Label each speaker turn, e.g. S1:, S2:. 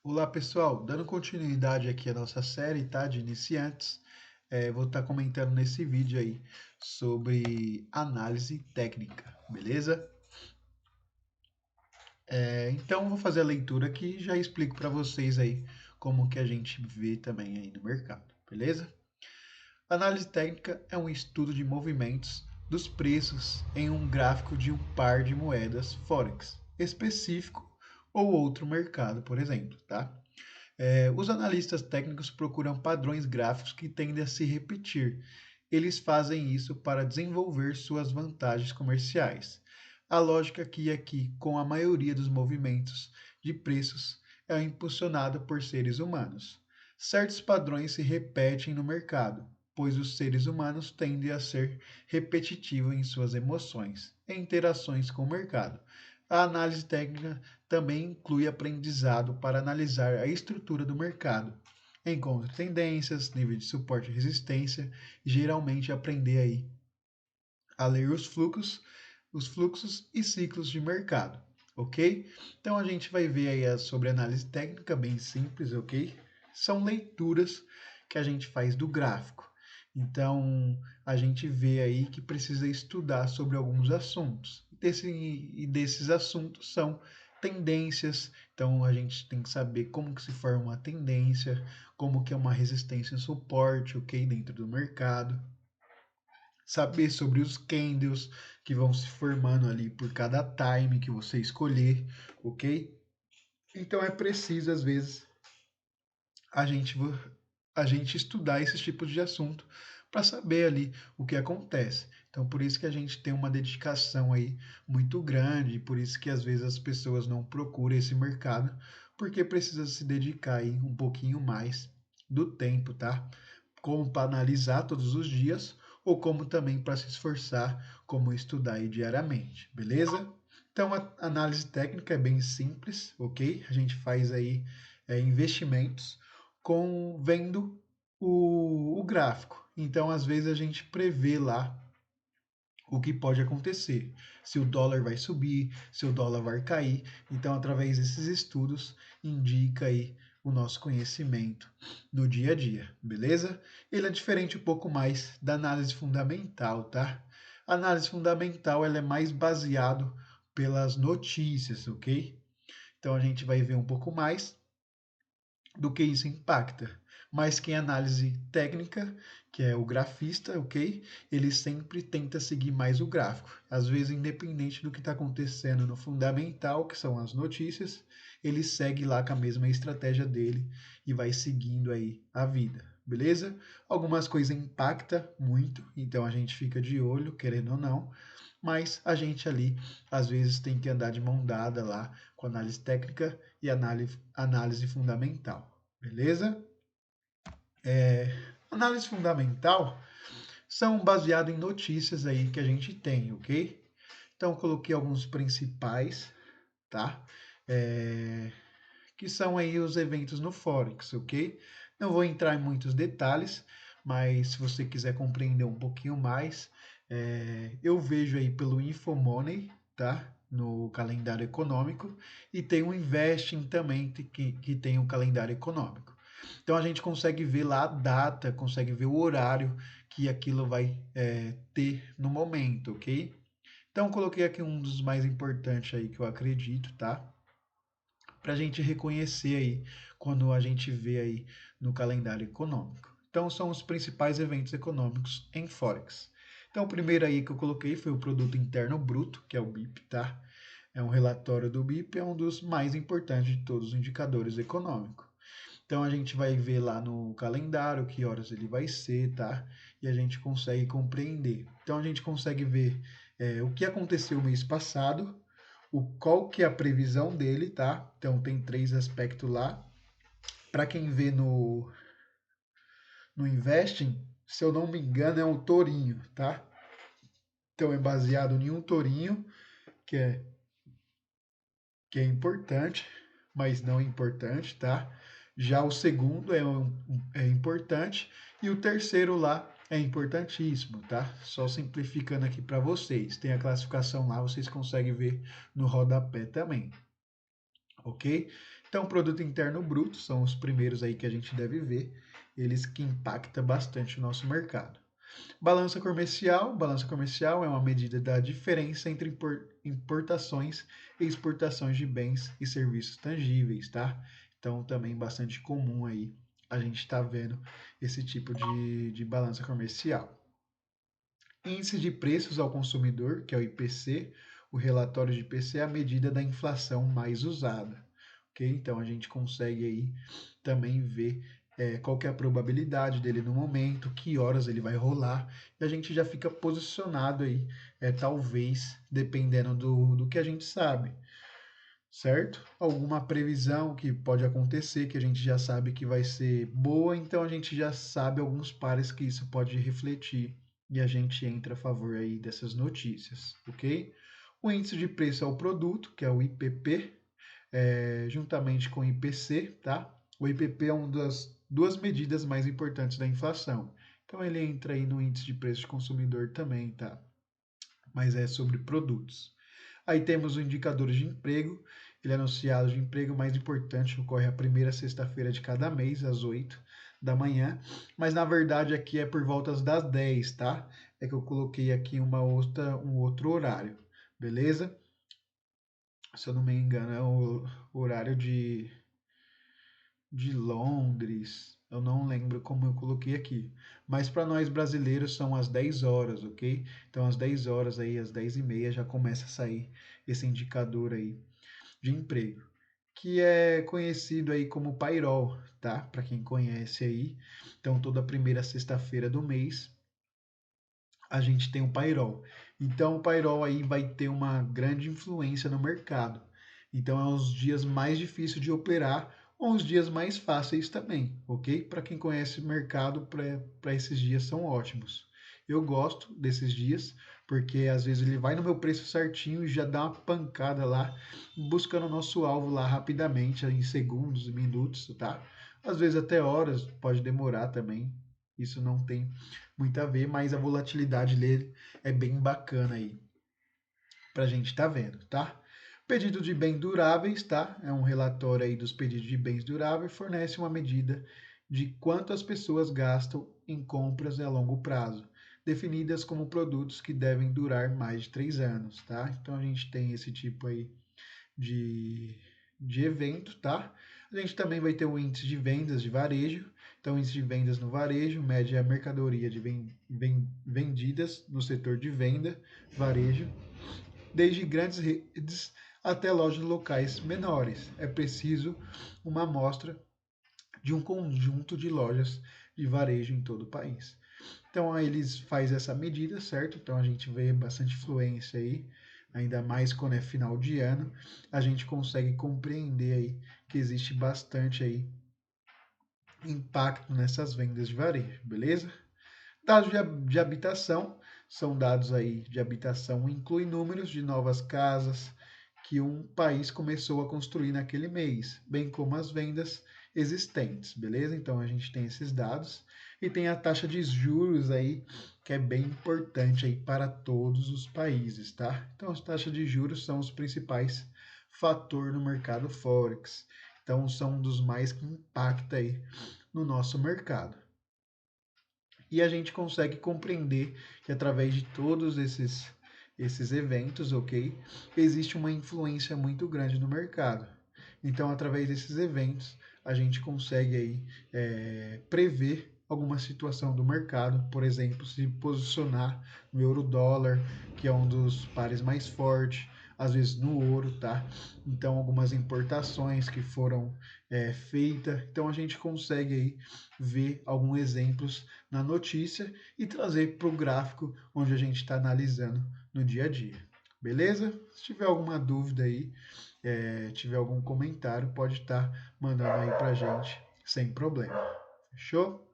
S1: Olá pessoal, dando continuidade aqui à nossa série, tá, de iniciantes, vou estar comentando nesse vídeo aí sobre análise técnica, beleza? Então vou fazer a leitura aqui e já explico para vocês aí como que a gente vê também aí no mercado, beleza? Análise técnica é um estudo de movimentos dos preços em um gráfico de um par de moedas Forex específico ou outro mercado, por exemplo, tá? Os analistas técnicos procuram padrões gráficos que tendem a se repetir. Eles fazem isso para desenvolver suas vantagens comerciais. A lógica aqui, com a maioria dos movimentos de preços, é impulsionada por seres humanos. Certos padrões se repetem no mercado, pois os seres humanos tendem a ser repetitivos em suas emoções e interações com o mercado. A análise técnica também inclui aprendizado para analisar a estrutura do mercado. Encontre tendências, nível de suporte e resistência, e geralmente aprender aí a ler os fluxos e ciclos de mercado, ok? Então a gente vai ver aí sobre análise técnica, bem simples, ok? São leituras que a gente faz do gráfico. Então a gente vê aí que precisa estudar sobre alguns assuntos. E desses assuntos são tendências. Então a gente tem que saber como que se forma uma tendência, como que é uma resistência e suporte, ok, dentro do mercado, saber sobre os candles que vão se formando ali por cada time que você escolher, ok? Então é preciso, às vezes, a gente, a gente estudar esses tipos de assunto para saber ali o que acontece. Então, por isso que a gente tem uma dedicação aí muito grande, por isso que às vezes as pessoas não procuram esse mercado, porque precisa se dedicar aí um pouquinho mais do tempo, tá? Como para analisar todos os dias ou como também para se esforçar, como estudar aí diariamente, beleza? Então a análise técnica é bem simples, ok? A gente faz aí investimentos com vendo o gráfico. Então às vezes a gente prevê lá o que pode acontecer, se o dólar vai subir, se o dólar vai cair. Então, através desses estudos, indica aí o nosso conhecimento no dia a dia, beleza? Ele é diferente um pouco mais da análise fundamental, tá? A análise fundamental ela é mais baseado pelas notícias, ok? Então a gente vai ver um pouco mais do que isso impacta. Mas quem análise técnica, que é o grafista, ok? Ele sempre tenta seguir mais o gráfico. Às vezes, independente do que está acontecendo no fundamental, que são as notícias, ele segue lá com a mesma estratégia dele e vai seguindo aí a vida, beleza? Algumas coisas impacta muito, então a gente fica de olho, querendo ou não, mas a gente ali às vezes tem que andar de mão dada lá com análise técnica e análise fundamental, beleza? Análise fundamental são baseadas em notícias aí que a gente tem, ok? Então coloquei alguns principais, tá? É, que são aí os eventos no Forex, ok? Não vou entrar em muitos detalhes, mas se você quiser compreender um pouquinho mais, eu vejo aí pelo Infomoney, tá? No calendário econômico, e tem o Investing também, que tem o calendário econômico. Então a gente consegue ver lá a data, consegue ver o horário que aquilo vai ter no momento, ok? Então coloquei aqui um dos mais importantes aí que eu acredito, tá? Para a gente reconhecer aí quando a gente vê aí no calendário econômico. Então são os principais eventos econômicos em Forex. Então o primeiro aí que eu coloquei foi o Produto Interno Bruto, que é o BIP, tá? É um relatório do BIP, é um dos mais importantes de todos os indicadores econômicos. Então a gente vai ver lá no calendário que horas ele vai ser, tá? E a gente consegue compreender. Então a gente consegue ver o que aconteceu mês passado, qual que é a previsão dele, tá? Então tem três aspectos lá. Para quem vê no Investing, se eu não me engano, é um tourinho, tá? Então é baseado em um tourinho, que é, que é importante, mas não importante, tá? Já o segundo é importante e o terceiro lá é importantíssimo, tá? Só simplificando aqui para vocês. Tem a classificação lá, vocês conseguem ver no rodapé também, ok? Então, produto interno bruto são os primeiros aí que a gente deve ver, eles que impactam bastante o nosso mercado. Balança comercial é uma medida da diferença entre importações e exportações de bens e serviços tangíveis, tá? Então, também bastante comum aí a gente está vendo esse tipo de balança comercial. Índice de preços ao consumidor, que é o IPC, o relatório de IPC é a medida da inflação mais usada, ok? Então a gente consegue aí também ver qual que é a probabilidade dele no momento, que horas ele vai rolar, e a gente já fica posicionado aí, talvez, dependendo do que a gente sabe, certo? Alguma previsão que pode acontecer, que a gente já sabe que vai ser boa, então a gente já sabe alguns pares que isso pode refletir e a gente entra a favor aí dessas notícias, ok? O índice de preço ao produto, que é o IPP, juntamente com o IPC, tá? O IPP é uma das duas medidas mais importantes da inflação. Então ele entra aí no índice de preço de consumidor também, tá? Mas é sobre produtos. Aí temos o indicador de emprego. Ele é anunciado de emprego mais importante, ocorre a primeira sexta-feira de cada mês, às 8 da manhã. Mas na verdade aqui é por volta das 10, tá? É que eu coloquei aqui um outro horário, beleza? Se eu não me engano, é o horário de Londres. Eu não lembro como eu coloquei aqui. Mas para nós brasileiros são as 10 horas, ok? Então às 10 horas aí, às 10h30 já começa a sair esse indicador aí de emprego, que é conhecido aí como Payrol, tá? Para quem conhece aí. Então toda primeira sexta-feira do mês a gente tem o Payrol. Então o Payrol aí vai ter uma grande influência no mercado. Então é os dias mais difíceis de operar ou os dias mais fáceis também, ok? Para quem conhece o mercado, para esses dias são ótimos. Eu gosto desses dias porque às vezes ele vai no meu preço certinho e já dá uma pancada lá, buscando o nosso alvo lá rapidamente, em segundos, minutos, tá? Às vezes até horas, pode demorar também. Isso não tem muito a ver, mas a volatilidade dele é bem bacana aí para a gente estar vendo, tá? Pedido de bens duráveis, tá? É um relatório aí dos pedidos de bens duráveis, fornece uma medida de quanto as pessoas gastam em compras a longo prazo, definidas como produtos que devem durar mais de 3 anos, tá? Então a gente tem esse tipo aí de, de evento, tá? A gente também vai ter o índice de vendas de varejo. Então, o índice de vendas no varejo mede a mercadoria vendidas no setor de venda, varejo, desde grandes redes até lojas locais menores. É preciso uma amostra de um conjunto de lojas de varejo em todo o país. Então, aí eles fazem essa medida, certo? Então, a gente vê bastante influência aí, ainda mais quando é final de ano, a gente consegue compreender aí que existe bastante aí impacto nessas vendas de varejo, beleza? Dados de habitação, são dados aí de habitação, inclui números de novas casas que um país começou a construir naquele mês, bem como as vendas existentes, beleza? Então a gente tem esses dados e tem a taxa de juros aí, que é bem importante aí para todos os países, tá? Então as taxas de juros são os principais fatores no mercado Forex. Então são um dos mais que impacta aí no nosso mercado. E a gente consegue compreender que através de todos esses eventos, ok, existe uma influência muito grande no mercado. Então, através desses eventos, a gente consegue aí prever alguma situação do mercado, por exemplo, se posicionar no euro-dólar, que é um dos pares mais fortes, às vezes no ouro, tá? Então, algumas importações que foram feitas. Então, a gente consegue aí ver alguns exemplos na notícia e trazer para o gráfico onde a gente está analisando no dia a dia. Beleza? Se tiver alguma dúvida aí, tiver algum comentário, pode estar mandando aí para a gente sem problema. Fechou?